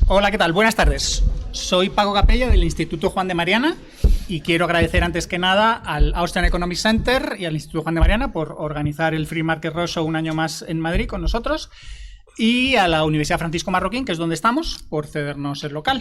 Hola, ¿qué tal? Buenas tardes. Soy Paco Capella del Instituto Juan de Mariana y quiero agradecer antes que nada al Austrian Economic Center y al Instituto Juan de Mariana por organizar el Free Market Roadshow un año más en Madrid con nosotros y a la Universidad Francisco Marroquín, que es donde estamos, por cedernos el local.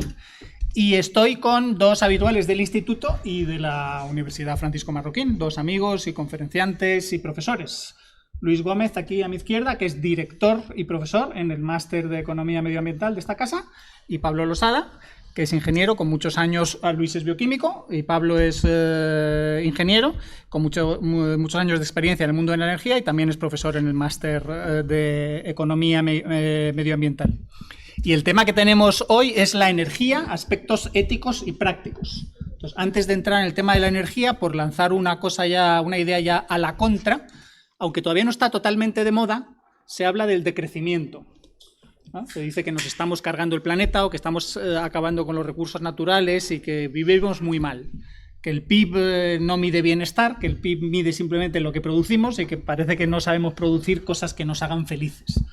Y estoy con dos habituales del Instituto y de la Universidad Francisco Marroquín, dos amigos y conferenciantes y profesores. Luis Gómez, aquí a mi izquierda, que es director y profesor en el Máster de Economía Medioambiental de esta casa, y Pablo Losada, que es ingeniero con muchos años. Luis es bioquímico y Pablo es ingeniero con muchos años de experiencia en el mundo de la energía y también es profesor en el Máster de Economía Medioambiental. Y el tema que tenemos hoy es la energía, aspectos éticos y prácticos. Entonces, antes de entrar en el tema de la energía, por lanzar una idea ya a la contra, aunque todavía no está totalmente de moda, se habla del decrecimiento, ¿no? Se dice que nos estamos cargando el planeta o que estamos acabando con los recursos naturales y que vivimos muy mal. Que el PIB no mide bienestar, que el PIB mide simplemente lo que producimos y que parece que no sabemos producir cosas que nos hagan felices.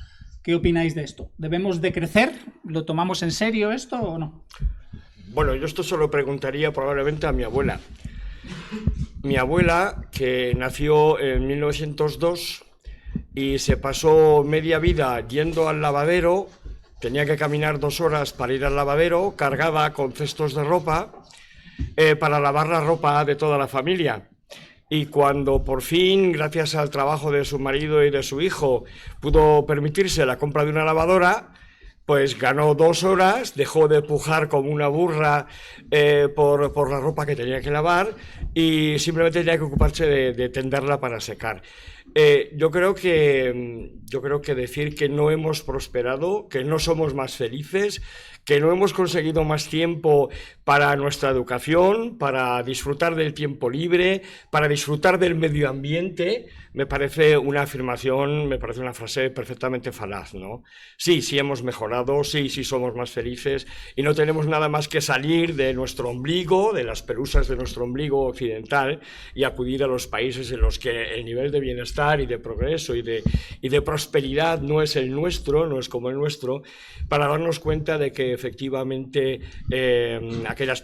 ¿Qué opináis de esto? ¿Debemos decrecer? ¿Lo tomamos en serio esto o no? Bueno, yo esto se lo preguntaría probablemente a mi abuela. Mi abuela, que nació en 1902 y se pasó media vida yendo al lavadero, tenía que caminar 2 horas para ir al lavadero, cargada con cestos de ropa para lavar la ropa de toda la familia. Y cuando por fin, gracias al trabajo de su marido y de su hijo, pudo permitirse la compra de una lavadora, pues ganó 2 horas, dejó de pujar como una burra por la ropa que tenía que lavar y simplemente tenía que ocuparse de tenderla para secar. Yo creo que decir que no hemos prosperado, que no somos más felices, que no hemos conseguido más tiempo para nuestra educación, para disfrutar del tiempo libre, para disfrutar del medio ambiente, me parece una afirmación, me parece una frase perfectamente falaz, ¿no? Sí hemos mejorado, sí somos más felices y no tenemos nada más que salir de nuestro ombligo, de las pelusas de nuestro ombligo occidental y acudir a los países en los que el nivel de bienestar y de progreso y de prosperidad no es el nuestro, no es como el nuestro, para darnos cuenta de que efectivamente esas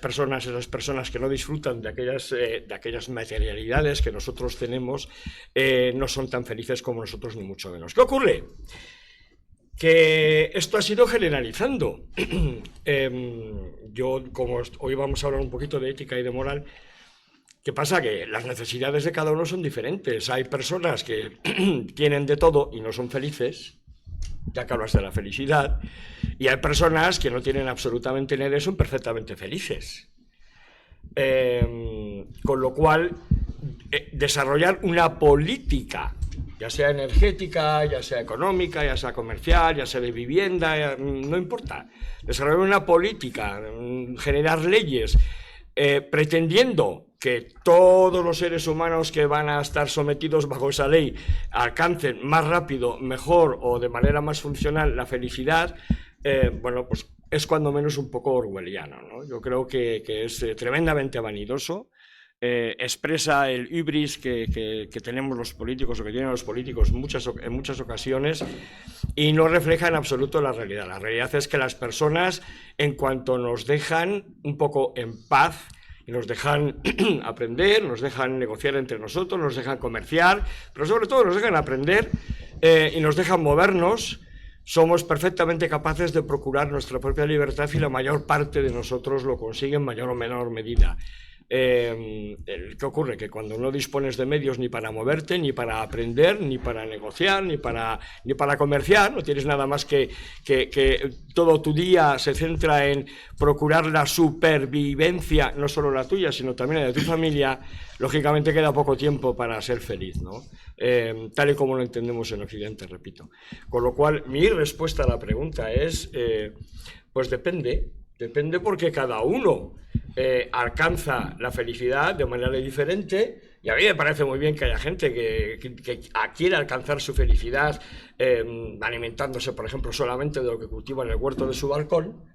personas que no disfrutan de aquellas materialidades que nosotros tenemos, no son tan felices como nosotros, ni mucho menos. ¿Qué ocurre? Que esto ha sido generalizando. Como hoy vamos a hablar un poquito de ética y de moral, ¿qué pasa? Que las necesidades de cada uno son diferentes. Hay personas que tienen de todo y no son felices, ya que hablas de la felicidad, y hay personas que no tienen absolutamente nada y son perfectamente felices. Con lo cual, desarrollar una política, ya sea energética, ya sea económica, ya sea comercial, ya sea de vivienda, no importa. Desarrollar una política, generar leyes, pretendiendo que todos los seres humanos que van a estar sometidos bajo esa ley alcancen más rápido, mejor o de manera más funcional la felicidad, bueno, pues es cuando menos un poco orwelliano, ¿no? Yo creo que es tremendamente vanidoso, expresa el hubris que tenemos los políticos o que tienen los políticos en muchas ocasiones y no refleja en absoluto la realidad. La realidad es que las personas, en cuanto nos dejan un poco en paz, y nos dejan aprender, nos dejan negociar entre nosotros, nos dejan comerciar, pero sobre todo nos dejan aprender y nos dejan movernos, somos perfectamente capaces de procurar nuestra propia libertad y la mayor parte de nosotros lo consigue en mayor o menor medida. ¿Qué ocurre? Que cuando no dispones de medios ni para moverte, ni para aprender, ni para negociar, ni para comerciar, no tienes nada más que todo tu día se centra en procurar la supervivencia, no solo la tuya, sino también la de tu familia, lógicamente queda poco tiempo para ser feliz, ¿no? Tal y como lo entendemos en Occidente, repito. Con lo cual, mi respuesta a la pregunta es, pues depende porque cada uno alcanza la felicidad de manera diferente y a mí me parece muy bien que haya gente que quiera alcanzar su felicidad alimentándose, por ejemplo, solamente de lo que cultiva en el huerto de su balcón,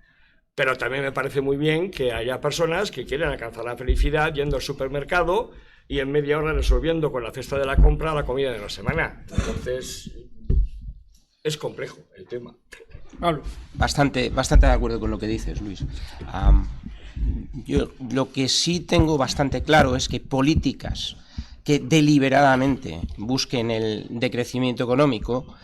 pero también me parece muy bien que haya personas que quieren alcanzar la felicidad yendo al supermercado y en media hora resolviendo con la cesta de la compra la comida de la semana. Entonces, es complejo el tema. Pablo. Bastante de acuerdo con lo que dices, Luis. Yo lo que sí tengo bastante claro es que políticas que deliberadamente busquen el decrecimiento económico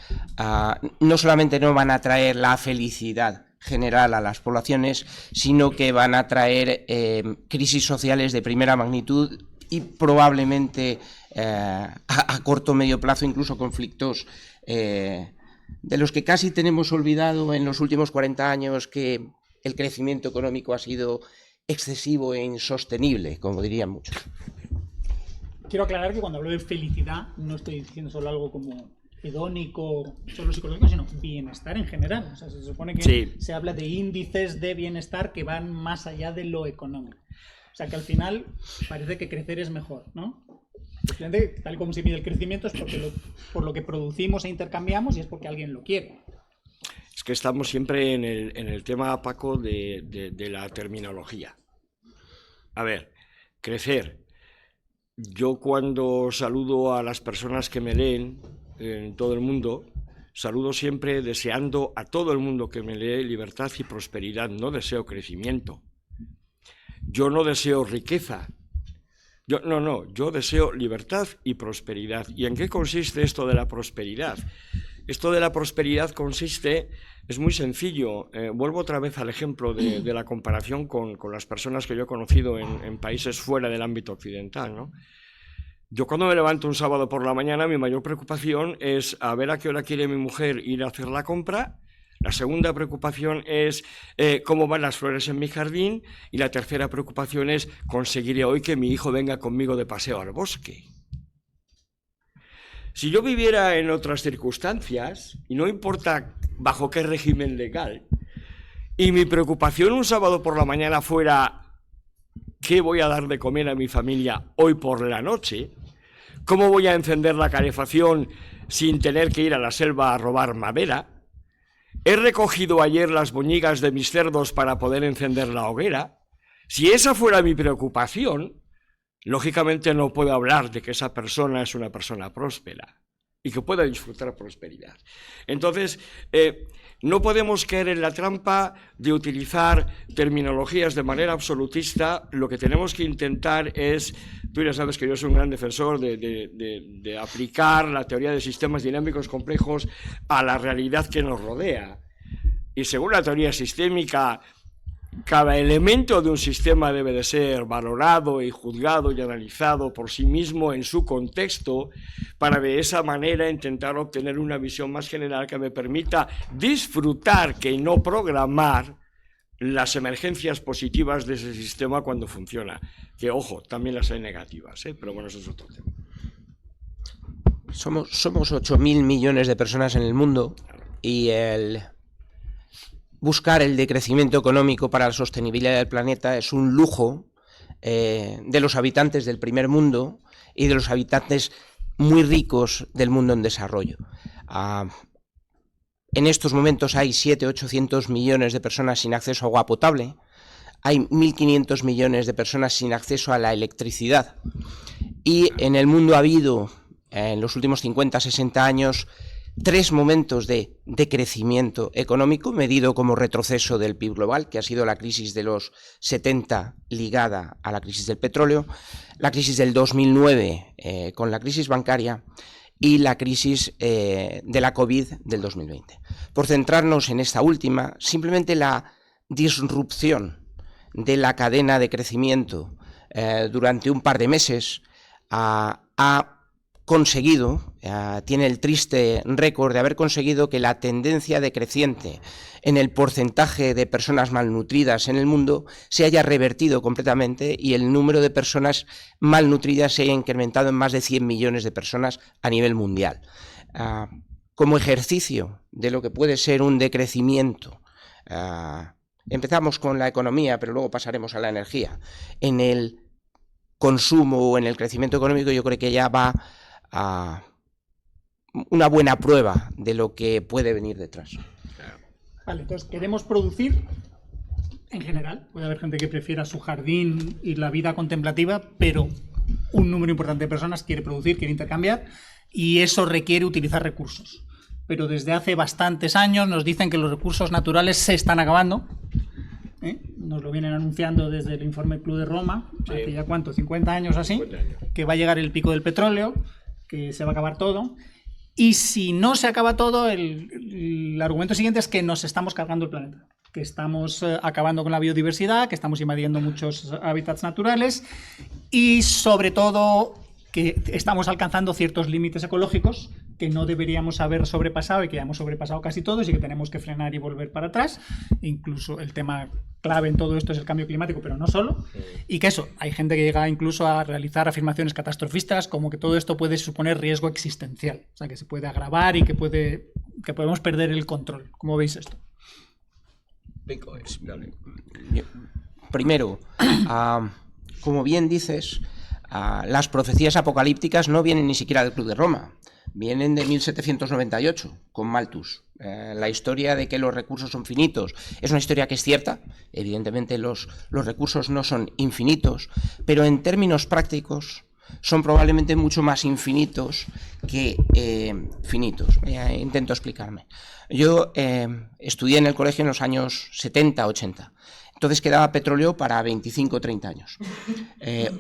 no solamente no van a traer la felicidad general a las poblaciones, sino que van a traer crisis sociales de primera magnitud y probablemente a corto o medio plazo incluso conflictos de los que casi tenemos olvidado en los últimos 40 años que el crecimiento económico ha sido excesivo e insostenible, como dirían muchos. Quiero aclarar que cuando hablo de felicidad no estoy diciendo solo algo como hedónico, solo psicológico, sino bienestar en general. O sea, se supone que se habla de índices de bienestar que van más allá de lo económico. O sea, que al final parece que crecer es mejor, ¿no? Tal como se mide el crecimiento es porque por lo que producimos e intercambiamos y es porque alguien lo quiere. Es que estamos siempre en el tema, Paco, de la terminología. A ver, crecer. Yo cuando saludo a las personas que me leen en todo el mundo, saludo siempre deseando a todo el mundo que me lee libertad y prosperidad, no deseo crecimiento. Yo no deseo riqueza. Yo deseo libertad y prosperidad. ¿Y en qué consiste esto de la prosperidad? Esto de la prosperidad consiste, es muy sencillo, vuelvo otra vez al ejemplo de la comparación con las personas que yo he conocido en países fuera del ámbito occidental, ¿no? Yo cuando me levanto un sábado por la mañana, mi mayor preocupación es a ver a qué hora quiere mi mujer ir a hacer la compra. La segunda preocupación es cómo van las flores en mi jardín. Y la tercera preocupación es conseguiré hoy que mi hijo venga conmigo de paseo al bosque. Si yo viviera en otras circunstancias, y no importa bajo qué régimen legal, y mi preocupación un sábado por la mañana fuera ¿qué voy a dar de comer a mi familia hoy por la noche? ¿Cómo voy a encender la calefacción sin tener que ir a la selva a robar madera? ¿He recogido ayer las boñigas de mis cerdos para poder encender la hoguera? Si esa fuera mi preocupación, lógicamente no puedo hablar de que esa persona es una persona próspera y que pueda disfrutar prosperidad. Entonces, no podemos caer en la trampa de utilizar terminologías de manera absolutista. Lo que tenemos que intentar es, tú ya sabes que yo soy un gran defensor de aplicar la teoría de sistemas dinámicos complejos a la realidad que nos rodea. Y según la teoría sistémica, cada elemento de un sistema debe de ser valorado y juzgado y analizado por sí mismo en su contexto para de esa manera intentar obtener una visión más general que me permita disfrutar, que no programar, las emergencias positivas de ese sistema cuando funciona. Que, ojo, también las hay negativas, pero bueno, eso es otro tema. Somos 8.000 millones de personas en el mundo y buscar el decrecimiento económico para la sostenibilidad del planeta es un lujo de los habitantes del primer mundo y de los habitantes muy ricos del mundo en desarrollo. En estos momentos hay 700-800 millones de personas sin acceso a agua potable, hay 1.500 millones de personas sin acceso a la electricidad y en el mundo ha habido en los últimos 50-60 años 3 momentos de crecimiento económico medido como retroceso del PIB global, que ha sido la crisis de los 70 ligada a la crisis del petróleo, la crisis del 2009 con la crisis bancaria y la crisis de la COVID del 2020. Por centrarnos en esta última, simplemente la disrupción de la cadena de crecimiento durante un par de meses ha conseguido, tiene el triste récord de haber conseguido que la tendencia decreciente en el porcentaje de personas malnutridas en el mundo se haya revertido completamente y el número de personas malnutridas se haya incrementado en más de 100 millones de personas a nivel mundial. Como ejercicio de lo que puede ser un decrecimiento, empezamos con la economía, pero luego pasaremos a la energía. En el consumo o en el crecimiento económico yo creo que ya va a una buena prueba de lo que puede venir detrás. Vale, entonces queremos producir en general. Puede haber gente que prefiera su jardín y la vida contemplativa, pero un número importante de personas quiere producir, quiere intercambiar y eso requiere utilizar recursos. pero desde hace bastantes años nos dicen que los recursos naturales se están acabando. Nos lo vienen anunciando desde el informe Club de Roma, hace ya ¿cuánto? 50 años así, 50 años. Que va a llegar el pico del petróleo, que se va a acabar todo. Y si no se acaba todo, el argumento siguiente es que nos estamos cargando el planeta, que estamos acabando con la biodiversidad, que estamos invadiendo muchos hábitats naturales y sobre todo que estamos alcanzando ciertos límites ecológicos que no deberíamos haber sobrepasado y que ya hemos sobrepasado casi todos y que tenemos que frenar y volver para atrás. Incluso el tema clave en todo esto es el cambio climático, pero no solo. Y que eso, hay gente que llega incluso a realizar afirmaciones catastrofistas como que todo esto puede suponer riesgo existencial. O sea, que se puede agravar y que podemos perder el control. ¿Cómo veis esto? Primero, como bien dices, las profecías apocalípticas no vienen ni siquiera del Club de Roma, vienen de 1798, con Malthus. La historia de que los recursos son finitos es una historia que es cierta. Evidentemente los recursos no son infinitos, pero en términos prácticos son probablemente mucho más infinitos que finitos. Intento explicarme. Yo estudié en el colegio en los años 70, 80. Entonces quedaba petróleo para 25 o 30 años.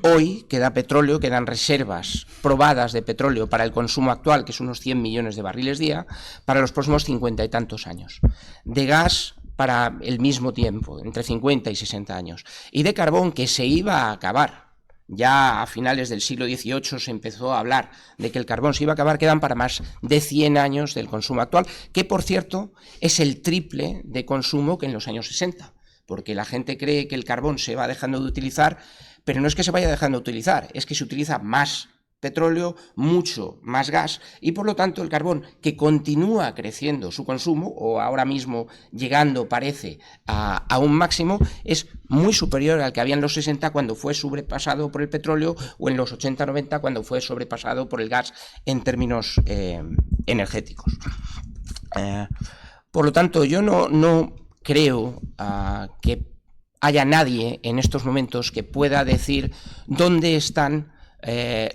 Hoy queda petróleo, quedan reservas probadas de petróleo para el consumo actual, que es unos 100 millones de barriles día, para los próximos 50 y tantos años. De gas para el mismo tiempo, entre 50 y 60 años. Y de carbón, que se iba a acabar. Ya a finales del siglo XVIII se empezó a hablar de que el carbón se iba a acabar, quedan para más de 100 años del consumo actual, que por cierto es el triple de consumo que en los años 60. Porque la gente cree que el carbón se va dejando de utilizar, pero no es que se vaya dejando de utilizar, es que se utiliza más petróleo, mucho más gas, y por lo tanto el carbón, que continúa creciendo su consumo, o ahora mismo llegando, parece, a un máximo, es muy superior al que había en los 60 cuando fue sobrepasado por el petróleo, o en los 80-90 cuando fue sobrepasado por el gas en términos energéticos. Por lo tanto, yo no creo que haya nadie en estos momentos que pueda decir dónde están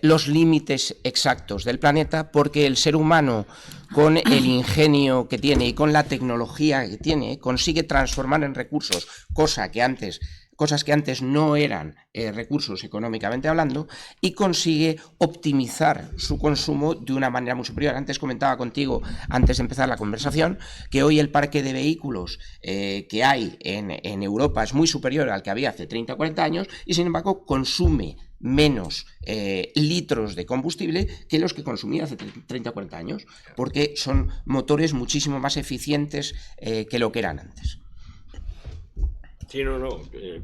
los límites exactos del planeta, porque el ser humano, con el ingenio que tiene y con la tecnología que tiene, consigue transformar en recursos cosas que antes no eran recursos económicamente hablando, y consigue optimizar su consumo de una manera muy superior. Antes comentaba contigo, antes de empezar la conversación, que hoy el parque de vehículos que hay en Europa es muy superior al que había hace 30 o 40 años, y sin embargo consume menos litros de combustible que los que consumía hace 30 o 40 años, porque son motores muchísimo más eficientes que lo que eran antes. Sí,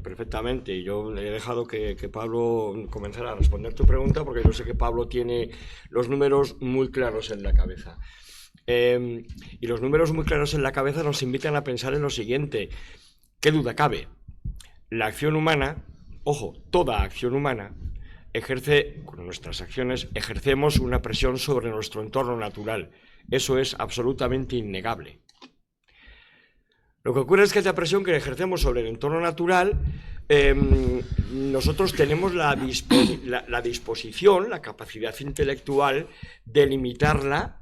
perfectamente. Yo le he dejado que Pablo comenzara a responder tu pregunta, porque yo sé que Pablo tiene los números muy claros en la cabeza. Y los números muy claros en la cabeza nos invitan a pensar en lo siguiente. ¿Qué duda cabe? La acción humana, ojo, toda acción humana, con nuestras acciones, ejercemos una presión sobre nuestro entorno natural. Eso es absolutamente innegable. Lo que ocurre es que esta presión que ejercemos sobre el entorno natural, nosotros tenemos la disposición, la capacidad intelectual de limitarla,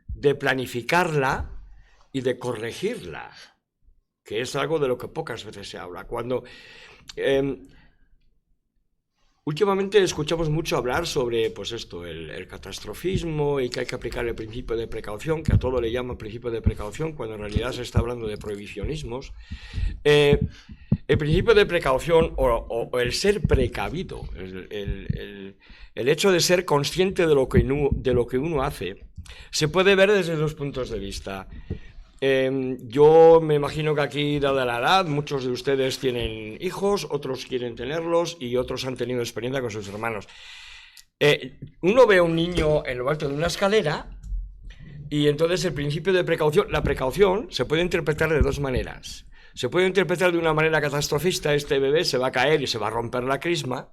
de planificarla y de corregirla, que es algo de lo que pocas veces se habla. Últimamente escuchamos mucho hablar sobre el catastrofismo y que hay que aplicar el principio de precaución, que a todo le llaman principio de precaución, cuando en realidad se está hablando de prohibicionismos. El principio de precaución o el ser precavido, el hecho de ser consciente de lo que uno hace, se puede ver desde dos puntos de vista. Yo me imagino que aquí, dada la edad, muchos de ustedes tienen hijos, otros quieren tenerlos y otros han tenido experiencia con sus hermanos. Uno ve a un niño en lo alto de una escalera y entonces el principio de precaución, la precaución se puede interpretar de dos maneras. Se puede interpretar de una manera catastrofista: este bebé se va a caer y se va a romper la crisma.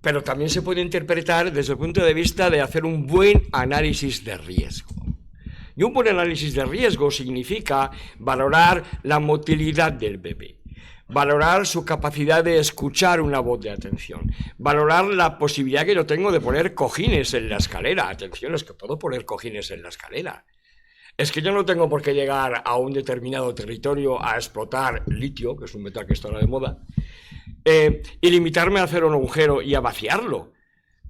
Pero también se puede interpretar desde el punto de vista de hacer un buen análisis de riesgo. Y un buen análisis de riesgo significa valorar la motilidad del bebé, valorar su capacidad de escuchar una voz de atención, valorar la posibilidad que yo tengo de poner cojines en la escalera. Atención, es que puedo poner cojines en la escalera. Es que yo no tengo por qué llegar a un determinado territorio a explotar litio, que es un metal que está ahora de moda, y limitarme a hacer un agujero y a vaciarlo.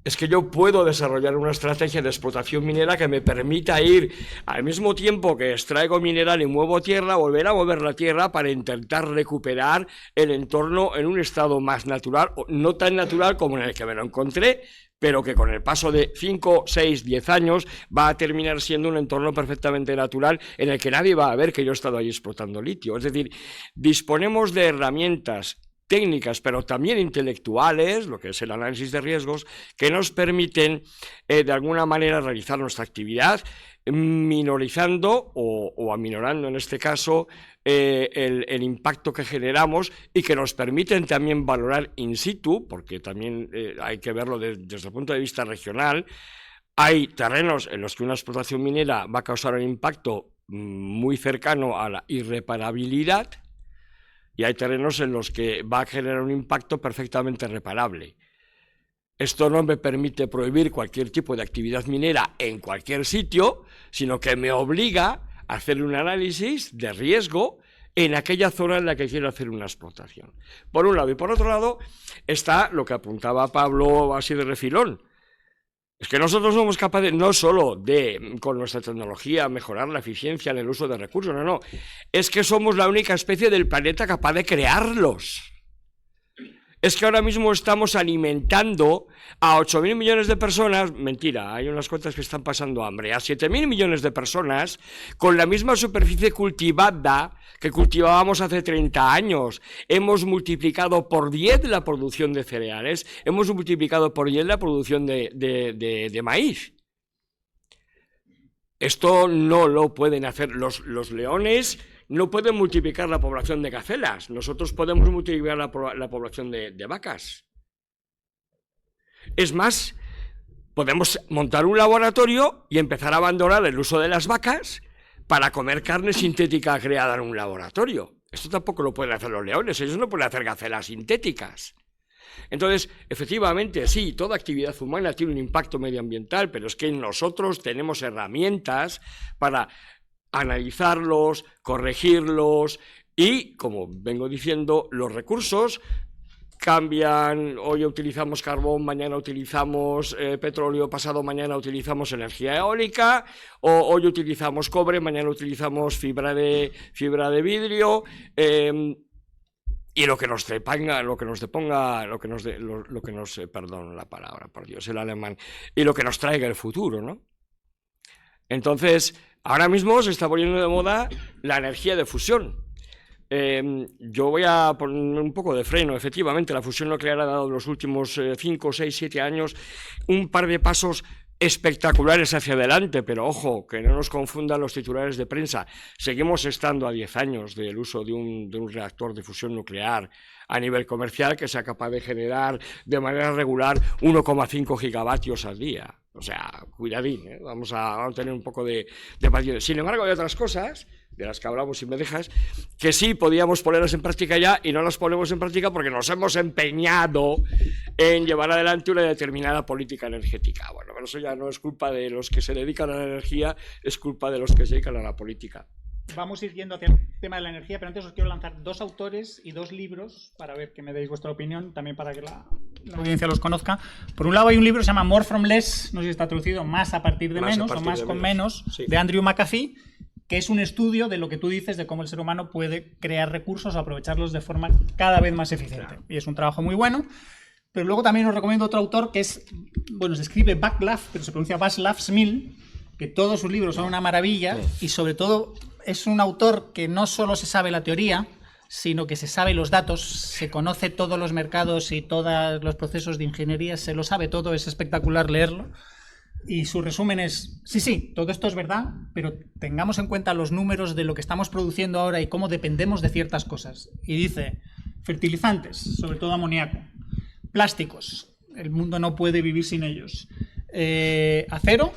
Es que yo puedo desarrollar una estrategia de explotación minera que me permita ir, al mismo tiempo que extraigo mineral y muevo tierra, volver a mover la tierra para intentar recuperar el entorno en un estado más natural, no tan natural como en el que me lo encontré, pero que con el paso de 5, 6, 10 años va a terminar siendo un entorno perfectamente natural en el que nadie va a ver que yo he estado ahí explotando litio. Es decir, disponemos de herramientas técnicas, pero también intelectuales, lo que es el análisis de riesgos, que nos permiten de alguna manera realizar nuestra actividad minorizando o aminorando en este caso el impacto que generamos y que nos permiten también valorar in situ, porque también hay que verlo desde el punto de vista regional. Hay terrenos en los que una explotación minera va a causar un impacto muy cercano a la irreparabilidad, y hay terrenos en los que va a generar un impacto perfectamente reparable. Esto no me permite prohibir cualquier tipo de actividad minera en cualquier sitio, sino que me obliga a hacer un análisis de riesgo en aquella zona en la que quiero hacer una explotación. Por un lado. Y por otro lado está lo que apuntaba Pablo así de refilón. Es que nosotros somos capaces no solo de, con nuestra tecnología, mejorar la eficiencia en el uso de recursos, no, es que somos la única especie del planeta capaz de crearlos. Es que ahora mismo estamos alimentando a 8.000 millones de personas, mentira, hay unas cuantas que están pasando hambre, a 7.000 millones de personas con la misma superficie cultivada que cultivábamos hace 30 años. Hemos multiplicado por 10 la producción de cereales, hemos multiplicado por 10 la producción de maíz. Esto no lo pueden hacer los leones. No pueden multiplicar la población de gacelas, nosotros podemos multiplicar la población de vacas. Es más, podemos montar un laboratorio y empezar a abandonar el uso de las vacas para comer carne sintética creada en un laboratorio. Esto tampoco lo pueden hacer los leones, ellos no pueden hacer gacelas sintéticas. Entonces, efectivamente, sí, toda actividad humana tiene un impacto medioambiental, pero es que nosotros tenemos herramientas para analizarlos, corregirlos y, como vengo diciendo, los recursos cambian. Hoy utilizamos carbón, mañana utilizamos petróleo, pasado mañana utilizamos energía eólica, o hoy utilizamos cobre, mañana utilizamos fibra de vidrio, y perdón la palabra, por Dios, el alemán, y lo que nos traiga el futuro, ¿no? Entonces, ahora mismo se está poniendo de moda la energía de fusión. Yo voy a poner un poco de freno. Efectivamente, la fusión nuclear ha dado en los últimos 5, 6, 7 años un par de pasos espectaculares hacia adelante, pero ojo, que no nos confundan los titulares de prensa. Seguimos estando a 10 años del uso de un reactor de fusión nuclear a nivel comercial que sea capaz de generar de manera regular 1,5 gigavatios al día. O sea, cuidadín, ¿eh? Vamos a tener un poco de paciencia. Sin embargo, hay otras cosas, de las que hablamos, si me dejas, que sí podíamos ponerlas en práctica ya y no las ponemos en práctica porque nos hemos empeñado en llevar adelante una determinada política energética. Bueno, pero eso ya no es culpa de los que se dedican a la energía, es culpa de los que se dedican a la política. Vamos a ir yendo hacia el tema de la energía, pero antes os quiero lanzar 2 autores y 2 libros para ver que me deis vuestra opinión, también para que la audiencia los conozca. Por un lado hay un libro que se llama More from Less, no sé si está traducido, más a partir de menos o más con menos, sí, de Andrew McAfee, que es un estudio de lo que tú dices de cómo el ser humano puede crear recursos o aprovecharlos de forma cada vez más eficiente. Claro. Y es un trabajo muy bueno. Pero luego también os recomiendo otro autor que es, bueno, se escribe Václav, pero se pronuncia Václav Smil, que todos sus libros son una maravilla, sí, y sobre todo es un autor que no solo se sabe la teoría, sino que se sabe los datos, se conoce todos los mercados y todos los procesos de ingeniería, se lo sabe todo, es espectacular leerlo. Y su resumen es, sí, todo esto es verdad, pero tengamos en cuenta los números de lo que estamos produciendo ahora y cómo dependemos de ciertas cosas. Y dice, fertilizantes, sobre todo amoníaco, plásticos, el mundo no puede vivir sin ellos, acero,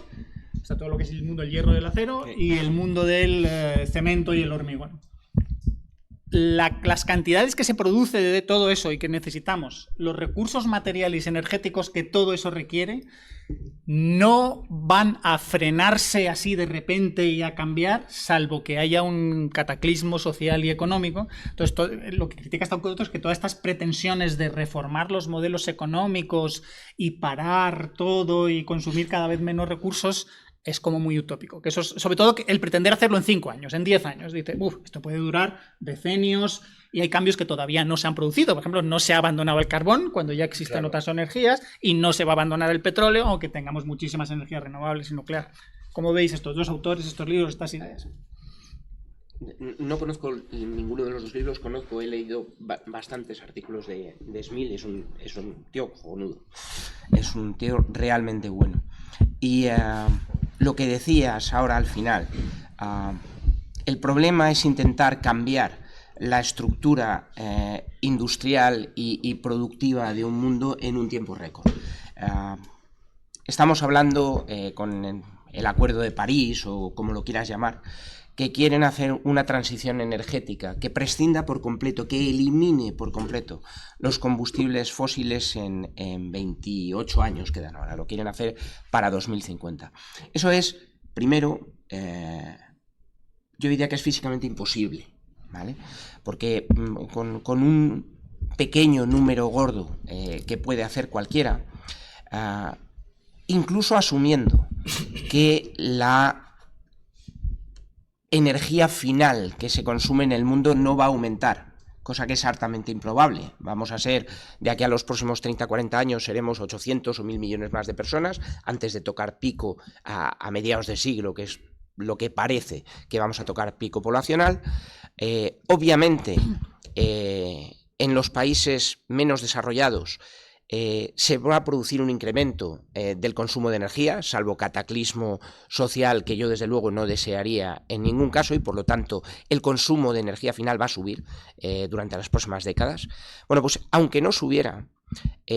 o sea, todo lo que es el mundo del hierro del acero, y el mundo del cemento y el hormigón. las cantidades que se produce de todo eso y que necesitamos, los recursos materiales y energéticos que todo eso requiere, no van a frenarse así de repente y a cambiar, salvo que haya un cataclismo social y económico. Entonces, lo que critica esta autor es que todas estas pretensiones de reformar los modelos económicos y parar todo y consumir cada vez menos recursos es como muy utópico. Que eso es, sobre todo el pretender hacerlo en 5 años, en 10 años. Dice, esto puede durar decenios y hay cambios que todavía no se han producido. Por ejemplo, no se ha abandonado el carbón cuando ya existen otras energías y no se va a abandonar el petróleo, aunque tengamos muchísimas energías renovables y nuclear. ¿Cómo veis estos dos autores, estos libros, estas ideas? No conozco ninguno de los dos libros, he leído bastantes artículos de Smil, es un tío cojonudo, es un tío realmente bueno. Y lo que decías ahora al final, el problema es intentar cambiar la estructura industrial y productiva de un mundo en un tiempo récord. Estamos hablando con el Acuerdo de París, o como lo quieras llamar, que quieren hacer una transición energética que prescinda por completo, que elimine por completo los combustibles fósiles en 28 años quedan ahora, lo quieren hacer para 2050. Eso es, primero, yo diría que es físicamente imposible, ¿vale? Porque con un pequeño número gordo que puede hacer cualquiera, incluso asumiendo que la energía final que se consume en el mundo no va a aumentar, cosa que es hartamente improbable. Vamos a ser, de aquí a los próximos 30-40 años, seremos 800 o 1.000 millones más de personas, antes de tocar pico a mediados de siglo, que es lo que parece que vamos a tocar pico poblacional. Obviamente, en los países menos desarrollados, se va a producir un incremento del consumo de energía, salvo cataclismo social que yo desde luego no desearía en ningún caso, y por lo tanto el consumo de energía final va a subir durante las próximas décadas. Bueno, pues aunque no subiera,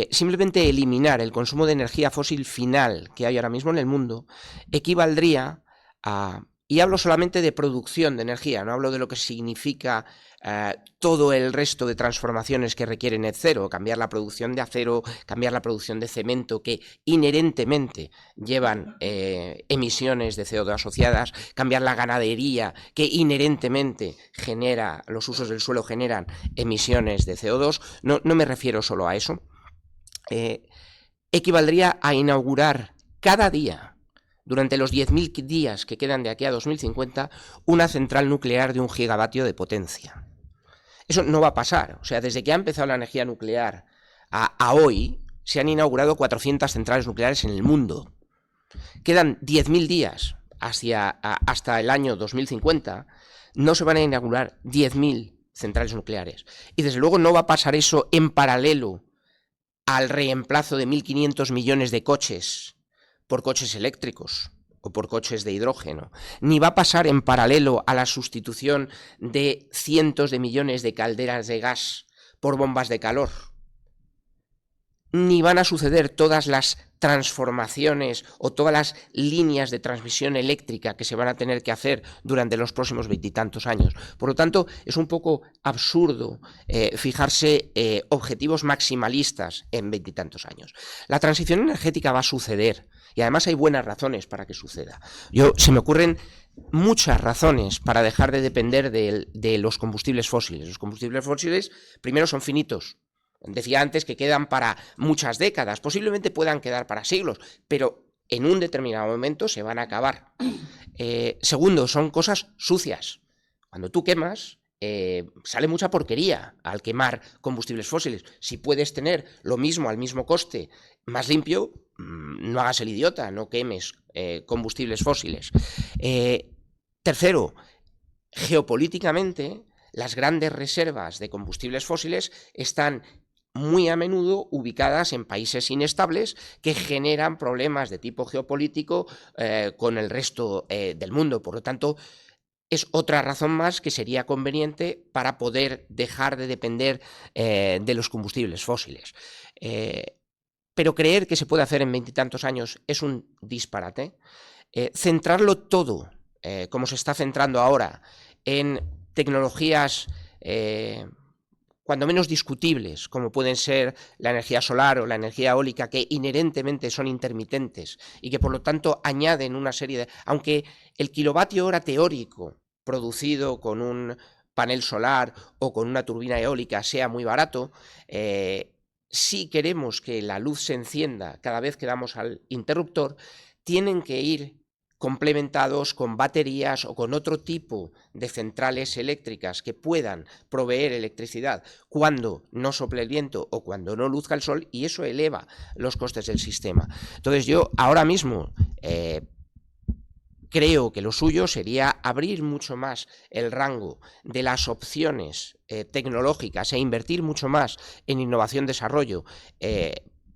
simplemente eliminar el consumo de energía fósil final que hay ahora mismo en el mundo equivaldría a... Y hablo solamente de producción de energía, no hablo de lo que significa todo el resto de transformaciones que requiere Net Zero, cambiar la producción de acero, cambiar la producción de cemento, que inherentemente llevan emisiones de CO2 asociadas, cambiar la ganadería, que inherentemente genera, los usos del suelo generan emisiones de CO2, no me refiero solo a eso, equivaldría a inaugurar cada día, durante los 10.000 días que quedan de aquí a 2050, una central nuclear de 1 gigavatio de potencia. Eso no va a pasar. O sea, desde que ha empezado la energía nuclear a hoy, se han inaugurado 400 centrales nucleares en el mundo. Quedan 10.000 días hasta el año 2050, no se van a inaugurar 10.000 centrales nucleares. Y desde luego no va a pasar eso en paralelo al reemplazo de 1.500 millones de coches por coches eléctricos o por coches de hidrógeno, ni va a pasar en paralelo a la sustitución de cientos de millones de calderas de gas por bombas de calor, ni van a suceder todas las transformaciones o todas las líneas de transmisión eléctrica que se van a tener que hacer durante los próximos 20 y tantos años. Por lo tanto, es un poco absurdo fijarse objetivos maximalistas en 20 y tantos años. La transición energética va a suceder y además hay buenas razones para que suceda. Se me ocurren muchas razones para dejar de depender de los combustibles fósiles. Los combustibles fósiles, primero, son finitos. Decía antes que quedan para muchas décadas, posiblemente puedan quedar para siglos, pero en un determinado momento se van a acabar. Segundo, son cosas sucias. Cuando tú quemas, sale mucha porquería al quemar combustibles fósiles. Si puedes tener lo mismo al mismo coste, más limpio, no hagas el idiota, no quemes combustibles fósiles. Tercero, geopolíticamente, las grandes reservas de combustibles fósiles están muy a menudo ubicadas en países inestables que generan problemas de tipo geopolítico con el resto del mundo. Por lo tanto, es otra razón más que sería conveniente para poder dejar de depender de los combustibles fósiles. Pero creer que se puede hacer en 20 y tantos años es un disparate. Centrarlo todo, como se está centrando ahora, en tecnologías cuando menos discutibles, como pueden ser la energía solar o la energía eólica, que inherentemente son intermitentes y que por lo tanto añaden una serie de... Aunque el kilovatio hora teórico producido con un panel solar o con una turbina eólica sea muy barato, si queremos que la luz se encienda cada vez que damos al interruptor, tienen que ir complementados con baterías o con otro tipo de centrales eléctricas que puedan proveer electricidad cuando no sople el viento o cuando no luzca el sol, y eso eleva los costes del sistema. Entonces yo ahora mismo creo que lo suyo sería abrir mucho más el rango de las opciones tecnológicas e invertir mucho más en innovación-desarrollo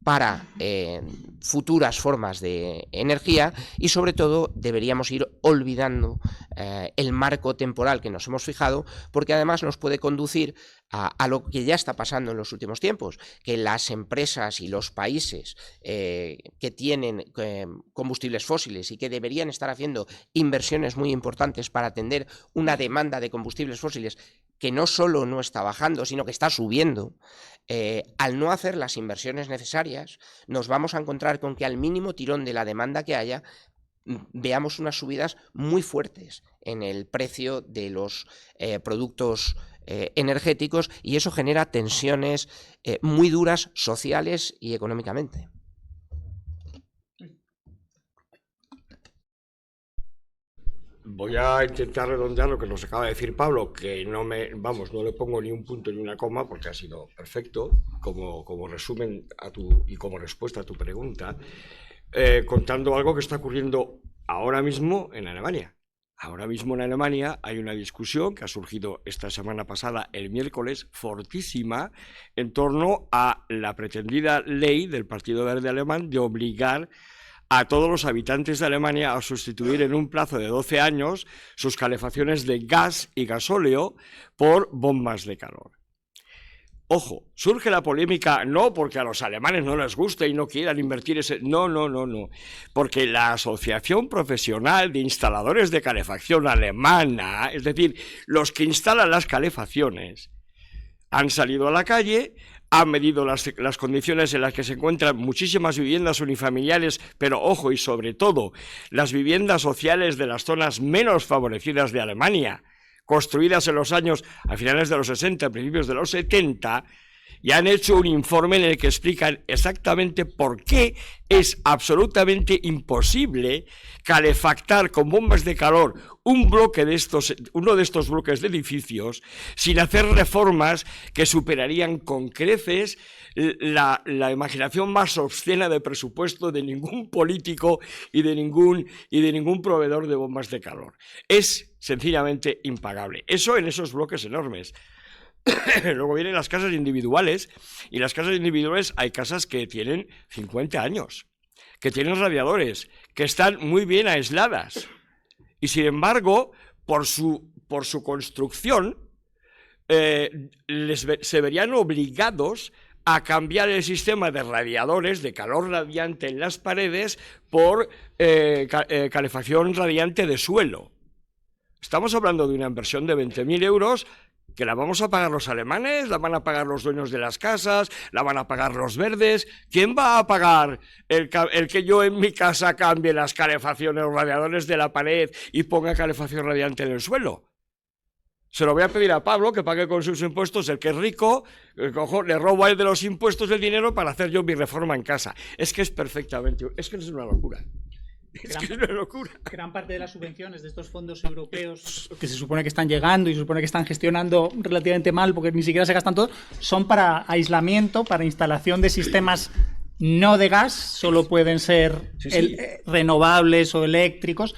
para futuras formas de energía, y sobre todo deberíamos ir olvidando el marco temporal que nos hemos fijado, porque además nos puede conducir a lo que ya está pasando en los últimos tiempos, que las empresas y los países que tienen combustibles fósiles y que deberían estar haciendo inversiones muy importantes para atender una demanda de combustibles fósiles que no solo no está bajando, sino que está subiendo, al no hacer las inversiones necesarias, nos vamos a encontrar con que al mínimo tirón de la demanda que haya, veamos unas subidas muy fuertes en el precio de los productos energéticos, y eso genera tensiones muy duras sociales y económicamente. Voy a intentar redondear lo que nos acaba de decir Pablo, que no le pongo ni un punto ni una coma porque ha sido perfecto como resumen y como respuesta a tu pregunta, contando algo que está ocurriendo ahora mismo en Alemania. Ahora mismo en Alemania hay una discusión que ha surgido esta semana pasada, el miércoles, fortísima, en torno a la pretendida ley del Partido Verde Alemán de obligar a todos los habitantes de Alemania a sustituir en un plazo de 12 años sus calefacciones de gas y gasóleo por bombas de calor. Ojo, surge la polémica no porque a los alemanes no les guste y no quieran invertir ese... No, porque la Asociación Profesional de Instaladores de Calefacción Alemana, es decir, los que instalan las calefacciones, han salido a la calle, han medido las condiciones en las que se encuentran muchísimas viviendas unifamiliares, pero ojo, y sobre todo, las viviendas sociales de las zonas menos favorecidas de Alemania, construidas en los años, a finales de los 60, principios de los 70, y han hecho un informe en el que explican exactamente por qué es absolutamente imposible calefactar con bombas de calor uno de estos bloques de edificios sin hacer reformas que superarían con creces la imaginación más obscena de presupuesto de ningún político y de ningún proveedor de bombas de calor. Es sencillamente impagable. Eso en esos bloques enormes. Luego vienen las casas individuales, y las casas individuales hay casas que tienen 50 años, que tienen radiadores, que están muy bien aisladas, y sin embargo, por su construcción, se verían obligados a cambiar el sistema de radiadores de calor radiante en las paredes por calefacción radiante de suelo. Estamos hablando de una inversión de 20.000 euros que la vamos a pagar los alemanes, la van a pagar los dueños de las casas, la van a pagar los verdes. ¿Quién va a pagar el que yo en mi casa cambie las calefacciones, los radiadores de la pared y ponga calefacción radiante en el suelo? Se lo voy a pedir a Pablo que pague con sus impuestos, el que es rico, le robo a él de los impuestos el dinero para hacer yo mi reforma en casa. Es que es una locura. Es que es una locura. Gran parte de las subvenciones de estos fondos europeos que se supone que están llegando y se supone que están gestionando relativamente mal porque ni siquiera se gastan todo, son para aislamiento, para instalación de sistemas no de gas, solo pueden ser renovables o eléctricos.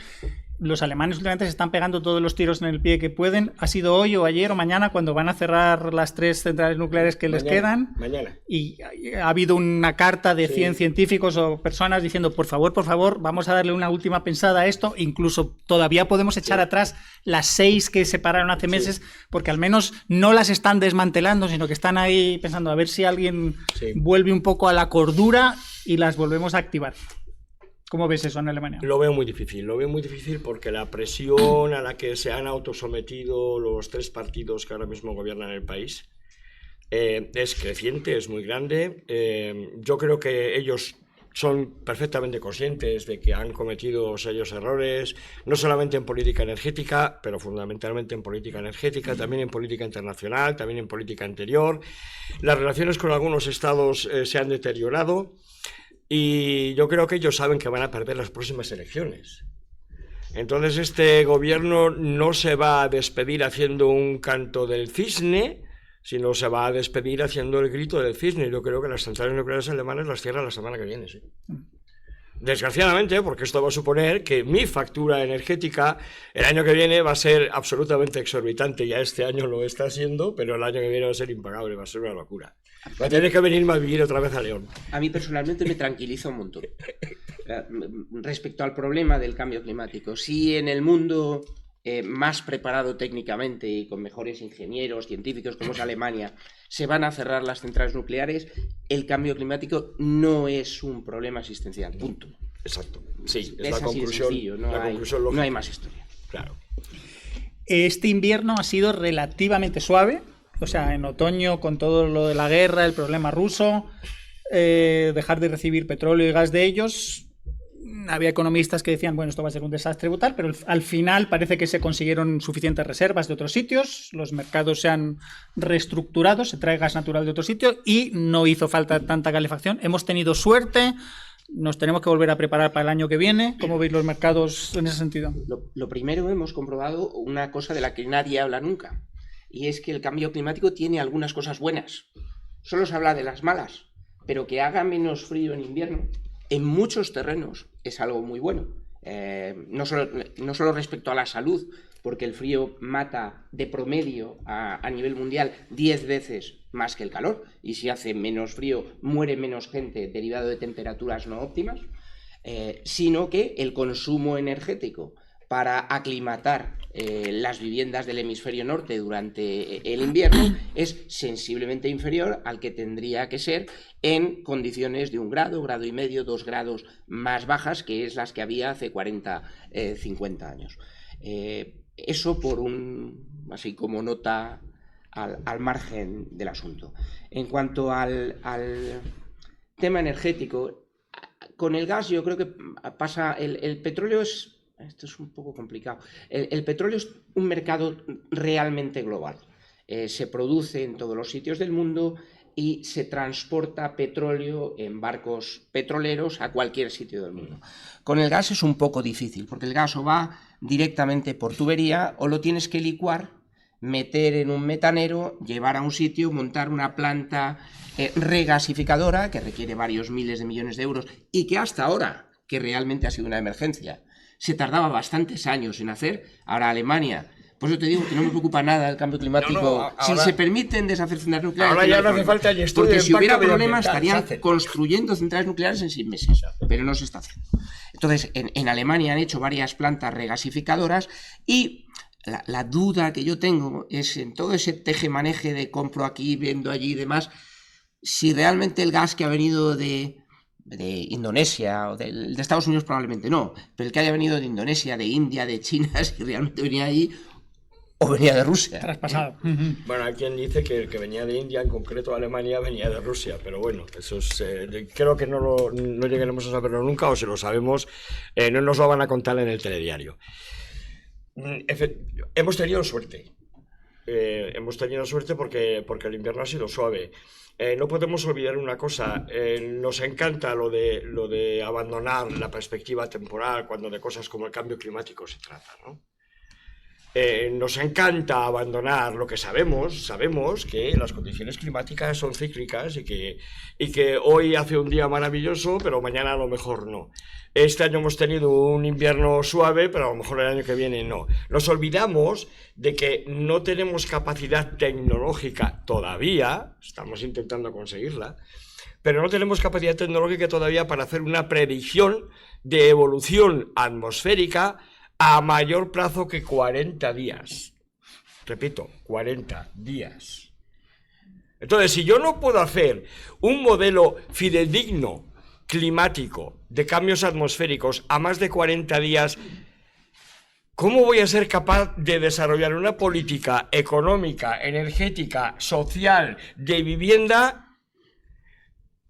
Los alemanes últimamente se están pegando todos los tiros en el pie que pueden. Ha sido hoy o ayer o mañana cuando van a cerrar las 3 centrales nucleares que les quedan. Mañana. Y ha habido una carta de 100 científicos o personas diciendo, por favor, vamos a darle una última pensada a esto. Incluso todavía podemos echar atrás las 6 que se pararon hace meses, porque al menos no las están desmantelando, sino que están ahí pensando a ver si alguien vuelve un poco a la cordura y las volvemos a activar. ¿Cómo ves eso en Alemania? Lo veo muy difícil porque la presión a la que se han autosometido los 3 partidos que ahora mismo gobiernan el país es creciente, es muy grande. Yo creo que ellos son perfectamente conscientes de que han cometido serios errores, no solamente en política energética, pero fundamentalmente en política energética, también en política internacional, también en política interior. Las relaciones con algunos estados se han deteriorado. Y yo creo que ellos saben que van a perder las próximas elecciones. Entonces este gobierno no se va a despedir haciendo un canto del cisne, sino se va a despedir haciendo el grito del cisne. Yo creo que las centrales nucleares alemanas las cierran la semana que viene, sí. Desgraciadamente, porque esto va a suponer que mi factura energética el año que viene va a ser absolutamente exorbitante. Ya este año lo está siendo, pero el año que viene va a ser impagable, va a ser una locura. Va a tener que venirme a vivir otra vez a León. A mí personalmente me tranquiliza un montón respecto al problema del cambio climático. Si en el mundo más preparado técnicamente y con mejores ingenieros, científicos como es Alemania, se van a cerrar las centrales nucleares, el cambio climático no es un problema existencial, punto. Exacto, sí, es la la conclusión, sencillo, conclusión lógica. No hay más historia. Claro. Este invierno ha sido relativamente suave, o sea, en otoño con todo lo de la guerra, el problema ruso, dejar de recibir petróleo y gas de ellos. Había economistas que decían, bueno, esto va a ser un desastre brutal, pero al final parece que se consiguieron suficientes reservas de otros sitios, los mercados se han reestructurado, se trae gas natural de otro sitio y no hizo falta tanta calefacción. Hemos tenido suerte, nos tenemos que volver a preparar para el año que viene. ¿Cómo veis los mercados en ese sentido? Lo primero, hemos comprobado una cosa de la que nadie habla nunca, y es que el cambio climático tiene algunas cosas buenas. Solo se habla de las malas, pero que haga menos frío en invierno en muchos terrenos es algo muy bueno. No solo respecto a la salud, porque el frío mata de promedio a nivel mundial 10 veces más que el calor, y si hace menos frío muere menos gente derivado de temperaturas no óptimas, sino que el consumo energético para aclimatar las viviendas del hemisferio norte durante el invierno es sensiblemente inferior al que tendría que ser en condiciones de 1 grado, grado y medio, 2 grados más bajas, que es las que había hace 40, 50 años. Eso por así como nota al margen del asunto. En cuanto al tema energético, con el gas yo creo que pasa, el petróleo es... Esto es un poco complicado. El petróleo es un mercado realmente global. Se produce en todos los sitios del mundo y se transporta petróleo en barcos petroleros a cualquier sitio del mundo. Con el gas es un poco difícil, porque el gas o va directamente por tubería o lo tienes que licuar, meter en un metanero, llevar a un sitio, montar una planta regasificadora que requiere varios miles de millones de euros y que hasta ahora, que realmente ha sido una emergencia, se tardaba bastantes años en hacer. Ahora Alemania, por eso te digo que no me preocupa nada el cambio climático. Ahora, si se permiten deshacer centrales nucleares, ahora ya no hace falta el estudio. Porque si hubiera problemas medioambiental, estarían construyendo centrales nucleares en 6 meses, pero no se está haciendo. Entonces, en Alemania han hecho varias plantas regasificadoras y la duda que yo tengo es en todo ese teje-maneje de compro aquí, vendo allí y demás, si realmente el gas que ha venido de Indonesia o de Estados Unidos probablemente no, pero el que haya venido de Indonesia, de India, de China, si realmente venía allí o venía de Rusia. Traspasado. Bueno, hay quien dice que el que venía de India, en concreto Alemania, venía de Rusia, pero bueno, eso es, creo que no llegaremos a saberlo nunca, o si lo sabemos, no nos lo van a contar en el telediario. Hemos tenido suerte. Hemos tenido suerte porque el invierno ha sido suave. No podemos olvidar una cosa, nos encanta lo de abandonar la perspectiva temporal cuando de cosas como el cambio climático se trata, ¿no? Nos encanta abandonar lo que sabemos que las condiciones climáticas son cíclicas y que hoy hace un día maravilloso, pero mañana a lo mejor no. Este año hemos tenido un invierno suave, pero a lo mejor el año que viene no. Nos olvidamos de que no tenemos capacidad tecnológica todavía, estamos intentando conseguirla, pero no tenemos capacidad tecnológica todavía para hacer una predicción de evolución atmosférica a mayor plazo que 40 días. Repito, 40 días. Entonces, si yo no puedo hacer un modelo fidedigno climático, de cambios atmosféricos a más de 40 días, ¿cómo voy a ser capaz de desarrollar una política económica, energética, social, de vivienda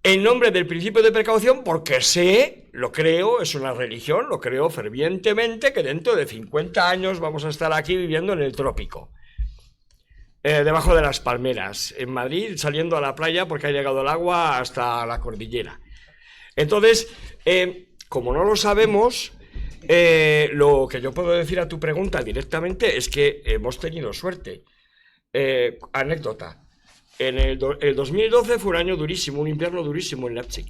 en nombre del principio de precaución? Porque sé, lo creo, es una religión, lo creo fervientemente, que dentro de 50 años vamos a estar aquí viviendo en el trópico. Debajo de las palmeras, en Madrid, saliendo a la playa porque ha llegado el agua hasta la cordillera. Entonces, como no lo sabemos, lo que yo puedo decir a tu pregunta directamente es que hemos tenido suerte. Anécdota. El 2012 fue un año durísimo, un invierno durísimo en Leipzig.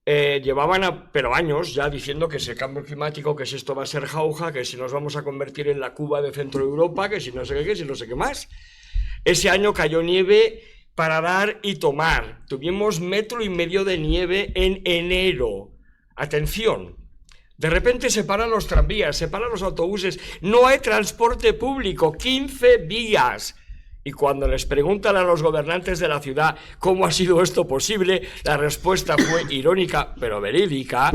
Llevaban pero años ya diciendo que es el cambio climático, que si esto va a ser jauja, que si nos vamos a convertir en la Cuba de Centro Europa, que si no sé qué, que si no sé qué más. Ese año cayó nieve para dar y tomar. Tuvimos 1,5 metros de nieve en enero. Atención, de repente se paran los tranvías, se paran los autobuses, no hay transporte público, 15 días. Y cuando les preguntan a los gobernantes de la ciudad cómo ha sido esto posible, la respuesta fue irónica, pero verídica.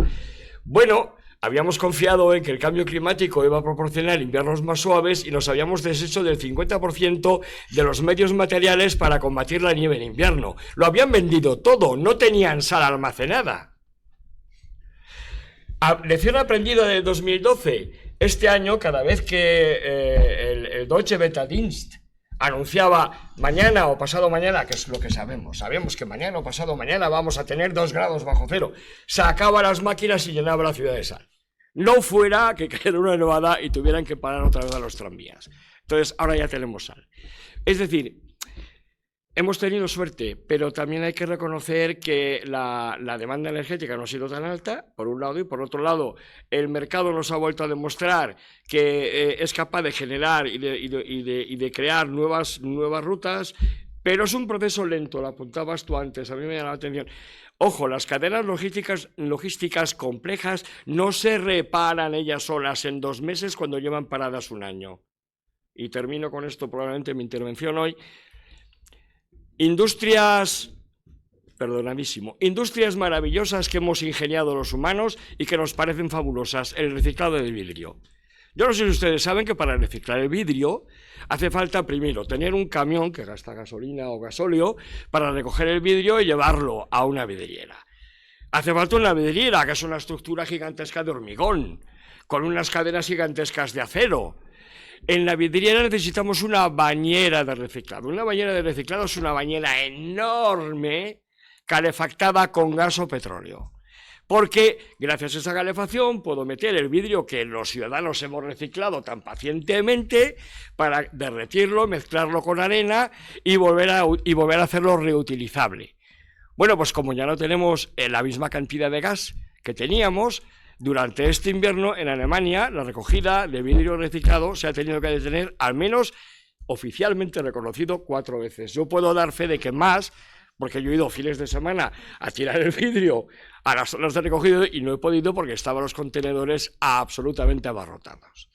Bueno, habíamos confiado en que el cambio climático iba a proporcionar inviernos más suaves y nos habíamos deshecho del 50% de los medios materiales para combatir la nieve en invierno. Lo habían vendido todo, no tenían sal almacenada. Lección aprendida del 2012. Este año, cada vez que el Deutsche Wetterdienst anunciaba mañana o pasado mañana, que es lo que sabemos que mañana o pasado mañana vamos a tener 2 grados bajo cero, sacaba las máquinas y llenaba la ciudad de sal. No fuera que cayera una nevada y tuvieran que parar otra vez a los tranvías. Entonces, ahora ya tenemos sal. Es decir, hemos tenido suerte, pero también hay que reconocer que la demanda energética no ha sido tan alta, por un lado, y por otro lado, el mercado nos ha vuelto a demostrar que es capaz de generar y de crear nuevas rutas, pero es un proceso lento, lo apuntabas tú antes, a mí me llama la atención. Ojo, las cadenas logísticas complejas no se reparan ellas solas en 2 meses cuando llevan paradas un año. Y termino con esto probablemente mi intervención hoy. Industrias maravillosas que hemos ingeniado los humanos y que nos parecen fabulosas, el reciclado del vidrio. Yo no sé si ustedes saben que para reciclar el vidrio hace falta primero tener un camión que gasta gasolina o gasóleo para recoger el vidrio y llevarlo a una vidriera. Hace falta una vidriera, que es una estructura gigantesca de hormigón, con unas cadenas gigantescas de acero. En la vidriera necesitamos una bañera de reciclado. Una bañera de reciclado es una bañera enorme, calefactada con gas o petróleo. Porque gracias a esa calefacción puedo meter el vidrio que los ciudadanos hemos reciclado tan pacientemente para derretirlo, mezclarlo con arena y volver a hacerlo reutilizable. Bueno, pues como ya no tenemos la misma cantidad de gas que teníamos, durante este invierno en Alemania la recogida de vidrio reciclado se ha tenido que detener, al menos oficialmente reconocido, 4 veces. Yo puedo dar fe de que más, porque yo he ido fines de semana a tirar el vidrio a las zonas de recogido y no he podido porque estaban los contenedores absolutamente abarrotados.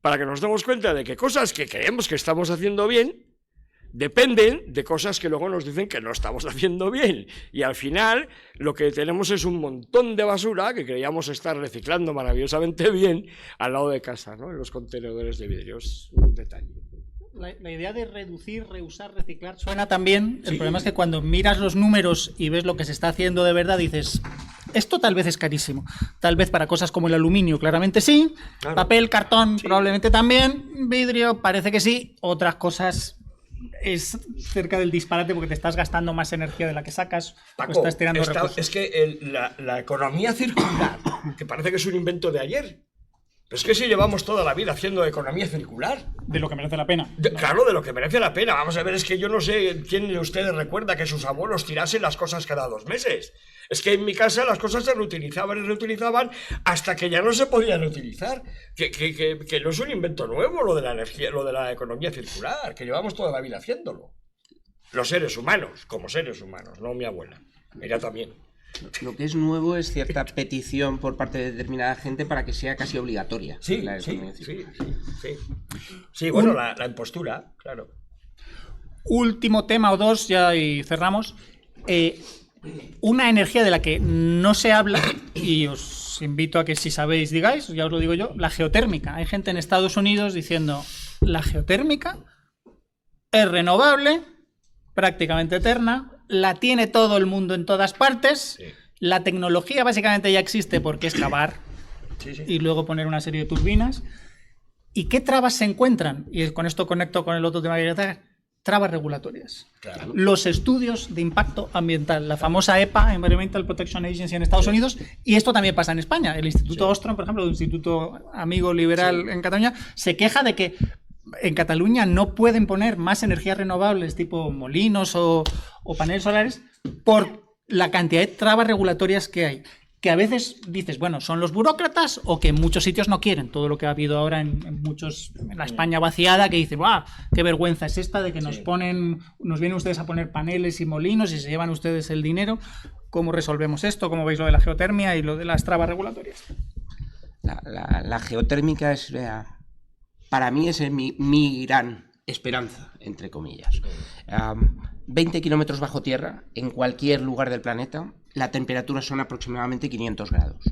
Para que nos demos cuenta de que cosas que creemos que estamos haciendo bien dependen de cosas que luego nos dicen que no estamos haciendo bien. Y al final lo que tenemos es un montón de basura que creíamos estar reciclando maravillosamente bien al lado de casa, ¿no? En los contenedores de vidrio. Es un detalle. La idea de reducir, reusar, reciclar suena también. El problema es que cuando miras los números y ves lo que se está haciendo de verdad, dices, esto tal vez es carísimo. Tal vez para cosas como el aluminio, claramente sí. Claro. Papel, cartón, sí. Probablemente también. Vidrio, parece que sí. Otras cosas es cerca del disparate porque te estás gastando más energía de la que sacas. Paco, o estás tirando recursos. Es que la economía circular, que parece que es un invento de ayer. Pero es que si llevamos toda la vida haciendo economía circular. De lo que merece la pena. Claro, de lo que merece la pena. Vamos a ver, es que yo no sé quién de ustedes recuerda que sus abuelos tirasen las cosas cada 2 meses. Es que en mi casa las cosas se reutilizaban y reutilizaban hasta que ya no se podían reutilizar. Que no es un invento nuevo lo de la energía, lo de la economía circular, que llevamos toda la vida haciéndolo. Los seres humanos, como seres humanos, no mi abuela. Ella también. Lo que es nuevo es cierta petición por parte de determinada gente para que sea casi obligatoria. Sí, bueno, la impostura, claro. Último tema o 2, ya y cerramos. una energía de la que no se habla, y os invito a que si sabéis digáis, ya os lo digo yo, la geotérmica. Hay gente en Estados Unidos diciendo, la geotérmica es renovable, prácticamente eterna, la tiene todo el mundo en todas partes, la tecnología básicamente ya existe porque es cavar y luego poner una serie de turbinas. ¿Y qué trabas se encuentran? Y con esto conecto con el otro tema que quería traer. Trabas regulatorias. Claro. Los estudios de impacto ambiental, la famosa EPA, Environmental Protection Agency en Estados Unidos, y esto también pasa en España. El Instituto Ostrom, por ejemplo, el Instituto Amigo Liberal en Cataluña, se queja de que en Cataluña no pueden poner más energías renovables tipo molinos o paneles solares por la cantidad de trabas regulatorias que hay. Que a veces dices, bueno, son los burócratas o que en muchos sitios no quieren. Todo lo que ha habido ahora en la España vaciada, que dice, ¡buah! ¡Qué vergüenza es esta de que nos vienen ustedes a poner paneles y molinos y se llevan ustedes el dinero! ¿Cómo resolvemos esto? ¿Cómo veis lo de la geotermia y lo de las trabas regulatorias? La geotérmica es, para mí, es mi gran esperanza, entre comillas. 20 kilómetros bajo tierra, en cualquier lugar del planeta, la temperatura son aproximadamente 500 grados.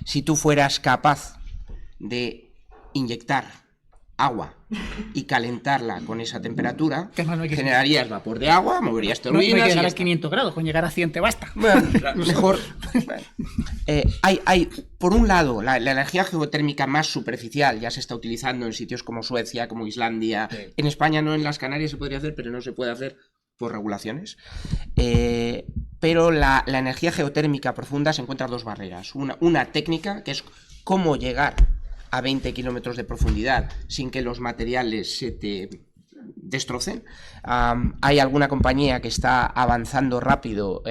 Si tú fueras capaz de inyectar agua y calentarla con esa temperatura, generarías vapor de agua, moverías turbinas... No hay que llegar a 500 grados, con llegar a 100 te basta. Bueno, mejor... hay, por un lado, la energía geotérmica más superficial ya se está utilizando en sitios como Suecia, como Islandia. Sí. En España no, en las Canarias se podría hacer, pero no se puede hacer por regulaciones. Pero la energía geotérmica profunda se encuentra dos barreras. Una técnica, que es cómo llegar a 20 kilómetros de profundidad sin que los materiales se te destrocen. Hay alguna compañía que está avanzando rápido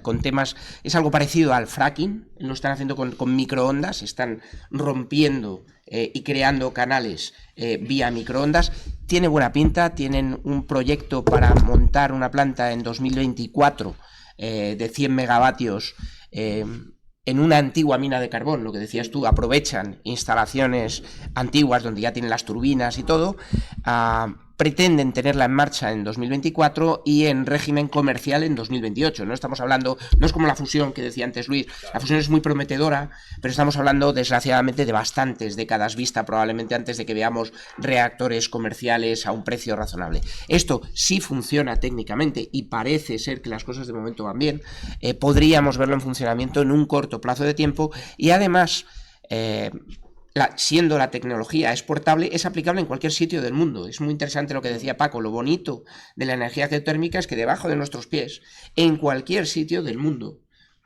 con temas, es algo parecido al fracking, lo están haciendo con microondas, están rompiendo y creando canales vía microondas. Tiene buena pinta, tienen un proyecto para montar una planta en 2024 de 100 megavatios en una antigua mina de carbón, lo que decías tú, aprovechan instalaciones antiguas donde ya tienen las turbinas y todo, pretenden tenerla en marcha en 2024 y en régimen comercial en 2028. No estamos hablando, no es como la fusión que decía antes Luis, la fusión es muy prometedora, pero estamos hablando desgraciadamente de bastantes décadas vista, probablemente antes de que veamos reactores comerciales a un precio razonable. Esto sí funciona técnicamente y parece ser que las cosas de momento van bien. Podríamos verlo en funcionamiento en un corto plazo de tiempo y además... siendo la tecnología exportable, es aplicable en cualquier sitio del mundo. Es muy interesante lo que decía Paco, lo bonito de la energía geotérmica es que debajo de nuestros pies, en cualquier sitio del mundo,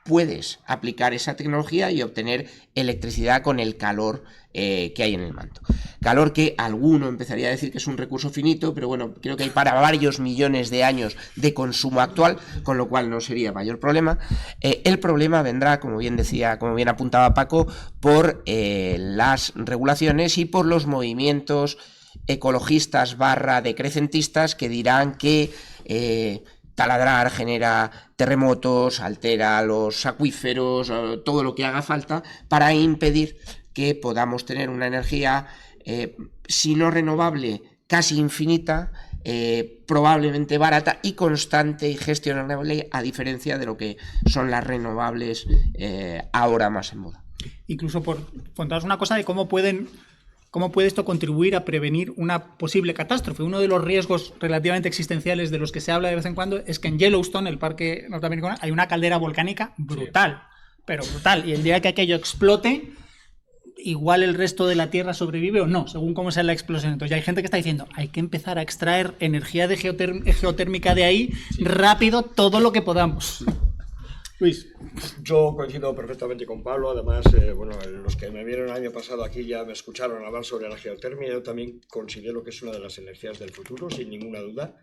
puedes aplicar esa tecnología y obtener electricidad con el calor que hay en el manto. Calor que alguno empezaría a decir que es un recurso finito, pero bueno, creo que hay para varios millones de años de consumo actual, con lo cual no sería mayor problema. El problema vendrá, como bien decía, como bien apuntaba Paco, por las regulaciones y por los movimientos ecologistas / decrecentistas que dirán que taladrar genera terremotos, altera los acuíferos, todo lo que haga falta para impedir que podamos tener una energía, si no renovable, casi infinita, probablemente barata y constante y gestionable, a diferencia de lo que son las renovables ahora más en moda. Incluso por contaros una cosa de cómo puede esto contribuir a prevenir una posible catástrofe. Uno de los riesgos relativamente existenciales de los que se habla de vez en cuando es que en Yellowstone, el parque norteamericano, hay una caldera volcánica brutal, pero brutal. Y el día que aquello explote, igual el resto de la Tierra sobrevive o no, según cómo sea la explosión. Entonces ya hay gente que está diciendo, hay que empezar a extraer energía de geotérmica de ahí rápido, todo lo que podamos. Luis. Yo coincido perfectamente con Pablo, además, los que me vieron el año pasado aquí ya me escucharon hablar sobre la geotermia. Yo también considero que es una de las energías del futuro, sin ninguna duda.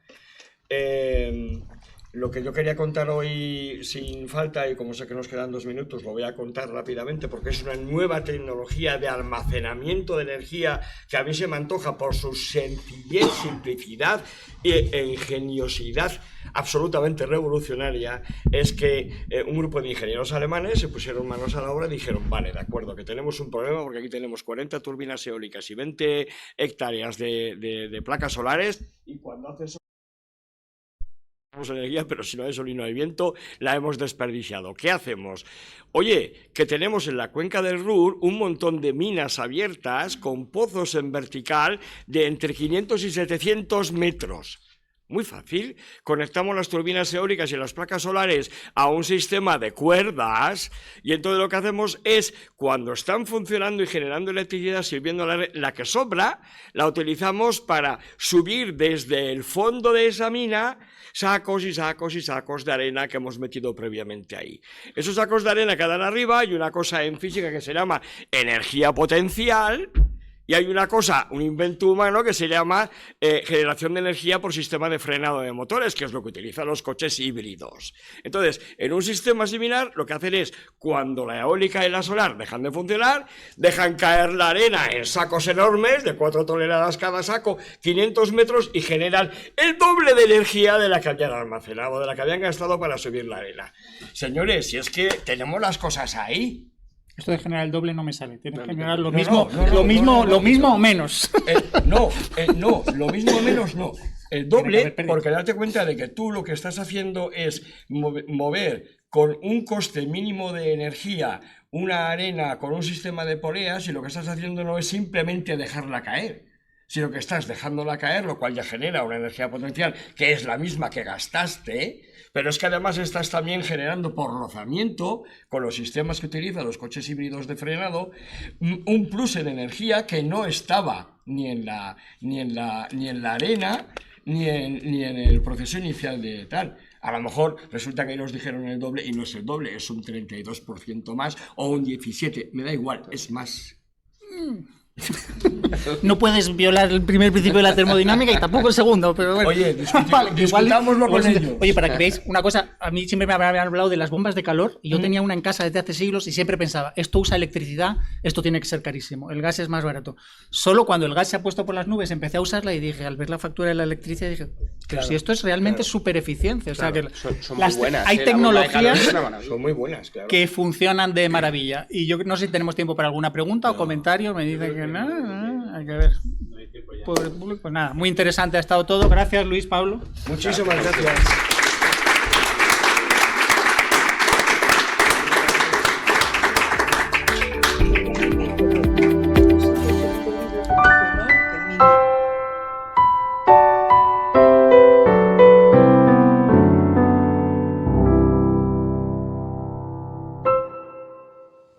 Lo que yo quería contar hoy sin falta, y como sé que nos quedan 2 minutos, lo voy a contar rápidamente porque es una nueva tecnología de almacenamiento de energía que a mí se me antoja por su sencillez, simplicidad e ingeniosidad absolutamente revolucionaria. Es que un grupo de ingenieros alemanes se pusieron manos a la obra y dijeron, vale, de acuerdo, que tenemos un problema porque aquí tenemos 40 turbinas eólicas y 20 hectáreas de placas solares, y cuando haces tenemos energía, pero si no hay sol y no hay viento, la hemos desperdiciado. ¿Qué hacemos? Oye, que tenemos en la cuenca del Ruhr un montón de minas abiertas con pozos en vertical de entre 500 y 700 metros. Muy fácil, conectamos las turbinas eólicas y las placas solares a un sistema de cuerdas y entonces lo que hacemos es, cuando están funcionando y generando electricidad, sirviendo la que sobra, la utilizamos para subir desde el fondo de esa mina sacos y sacos y sacos de arena que hemos metido previamente ahí. Esos sacos de arena quedan arriba, hay una cosa en física que se llama energía potencial. Y hay una cosa, un invento humano que se llama generación de energía por sistema de frenado de motores, que es lo que utilizan los coches híbridos. Entonces, en un sistema similar, lo que hacen es, cuando la eólica y la solar dejan de funcionar, dejan caer la arena en sacos enormes, de 4 toneladas cada saco, 500 metros, y generan el doble de energía de la que habían almacenado, de la que habían gastado para subir la arena. Señores, si es que tenemos las cosas ahí. Esto de generar el doble no me sale. Tienes que generar lo mismo o menos. No, lo mismo o menos no. El doble, porque date cuenta de que tú lo que estás haciendo es mover con un coste mínimo de energía una arena con un sistema de poleas, y lo que estás haciendo no es simplemente dejarla caer, sino que estás dejándola caer, lo cual ya genera una energía potencial que es la misma que gastaste. Pero es que además estás también generando por rozamiento, con los sistemas que utilizan los coches híbridos de frenado, un plus en energía que no estaba ni en la arena ni en el proceso inicial de tal. A lo mejor resulta que nos dijeron el doble y no es el doble, es un 32% más o un 17%, me da igual, es más. No puedes violar el primer principio de la termodinámica y tampoco el segundo, pero bueno. Oye, discutámoslo con ellos. Oye, para que veáis una cosa, a mí siempre me habían hablado de las bombas de calor y yo tenía una en casa desde hace siglos y siempre pensaba, esto usa electricidad, esto tiene que ser carísimo, el gas es más barato. Solo cuando el gas se ha puesto por las nubes empecé a usarla y dije, al ver la factura de la electricidad, dije, pero si esto es realmente súper eficiente. O sea, que son muy buenas, hay tecnologías son muy buenas, claro, que funcionan de maravilla. Y yo no sé si tenemos tiempo para alguna pregunta o comentario, me dicen que no, hay que ver. Pues nada, muy interesante ha estado todo. Gracias, Luis, Pablo. Muchísimas gracias.